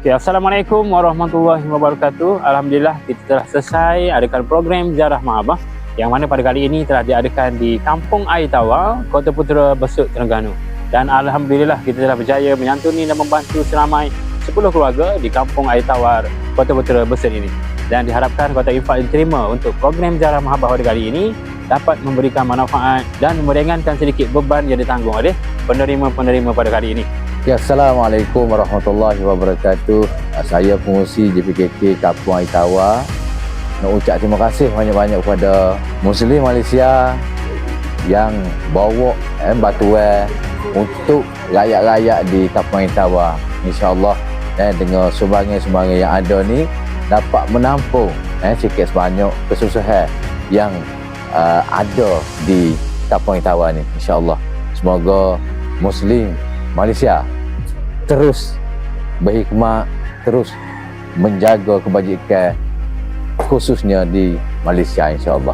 Okay, Assalamualaikum warahmatullahi wabarakatuh. Alhamdulillah kita telah selesai adakan program Ziarah Mahabbah yang mana pada kali ini telah diadakan di Kampung Air Tawar, Kota Putera, Besut, Terengganu. Dan Alhamdulillah kita telah berjaya menyantuni dan membantu seramai 10 keluarga di Kampung Air Tawar, Kota Putera, Besut ini. Dan diharapkan kotak infak yang diterima untuk program Ziarah Mahabbah pada kali ini dapat memberikan manfaat dan meringankan sedikit beban yang ditanggung oleh penerima-penerima pada kali ini. Ya, Assalamualaikum warahmatullahi wabarakatuh. Saya pengurusi JPKK Kampung Air Tawar. Nak ucap terima kasih banyak-banyak kepada Muslim Malaysia yang bawa bantuan untuk rakyat-rakyat di Kampung Air Tawar. InsyaAllah dengan sumbangan-sumbangan yang ada ni dapat menampung sikit sebanyak kesusahan yang ada di Kampung Air Tawar ni. InsyaAllah semoga Muslim Malaysia terus berhikmat, terus menjaga kebajikan khususnya di Malaysia, insyaAllah.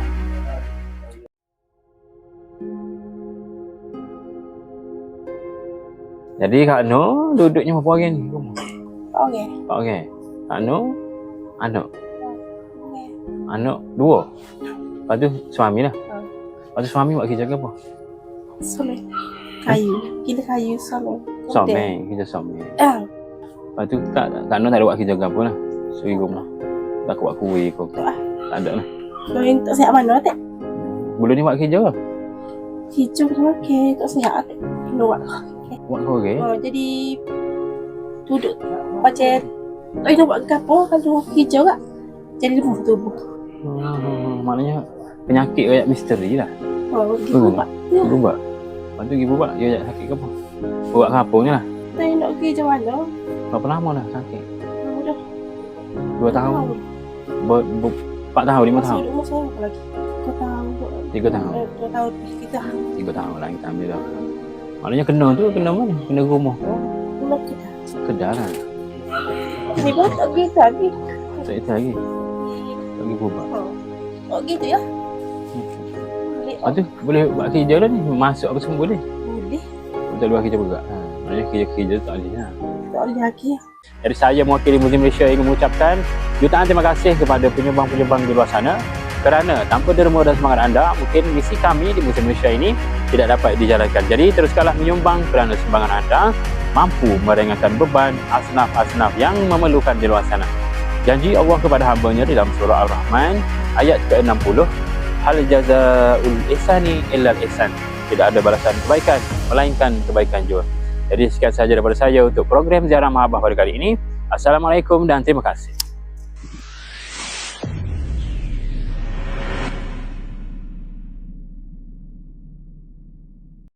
Jadi Kak Nur duduknya berapa orang ni? Okey. Okey. Kak Nur, anak. Okey. Anak 2. Lepas tu suami lah. Lepas tu suami buat kerja ke apa? Soleh. Kayu. Kita kayu soleh. Suami, kita suami. Lepas tu Kak Nur tak ada buat kerja ke apa lah. Suri rumah. Tak buat kuih ke apa. Tak ada lah. Doain tak sihat mana tak? Belum ni buat kerja ke? Hijau tu okey, tak sihat tak? Luar. Buat kau okey? Jadi duduk baca. Tak nak buat apa kalau hijau tak? Jadi lemah tubuh. Maknanya penyakit kayak misteri lah. Oh, gitu pak. Berubah. Lepas tu pergi berubah, dia sakit ke apa? Buat kampungnya lah. Tak nak pergi macam mana? Berapa lama dah sakit? Dah 2 tahun? 4 tahun, 5 tahun? Masih umur saya apa lagi? 3 tahun. 3 tahun? 2 tahun kita. 3 tahun lah kita ambil dah. Maknanya kena tu, kena mana? Kena rumah. Rumah kita. Kedah lah. Ni pun tak kita lagi. Tak kita lagi. Tak pergi berubah. Oh gitu ya? Lepas tu boleh buat kerja dah ni? Masuk apa semua boleh? Boleh. Tak luar kerja bergerak. Maknanya kerja-kerja tak boleh lah. Tak boleh lagi. Dari saya mewakili Muslim Malaysia ingin mengucapkan jutaan terima kasih kepada penyumbang-penyumbang di luar sana kerana tanpa derma dan semangat anda, mungkin misi kami di Muslim Malaysia ini tidak dapat dijalankan. Jadi teruskanlah menyumbang kerana sumbangan anda mampu meringankan beban asnaf-asnaf yang memerlukan di luar sana. Janji Allah kepada hamba-Nya di dalam surah Al-Rahman ayat ke-60, hal jazaa'ul ihsani illal ihsan. Tidak ada balasan kebaikan melainkan kebaikan jua. Jadi sekian sahaja daripada saya untuk program Ziarah Mahabbah pada kali ini. Assalamualaikum dan terima kasih.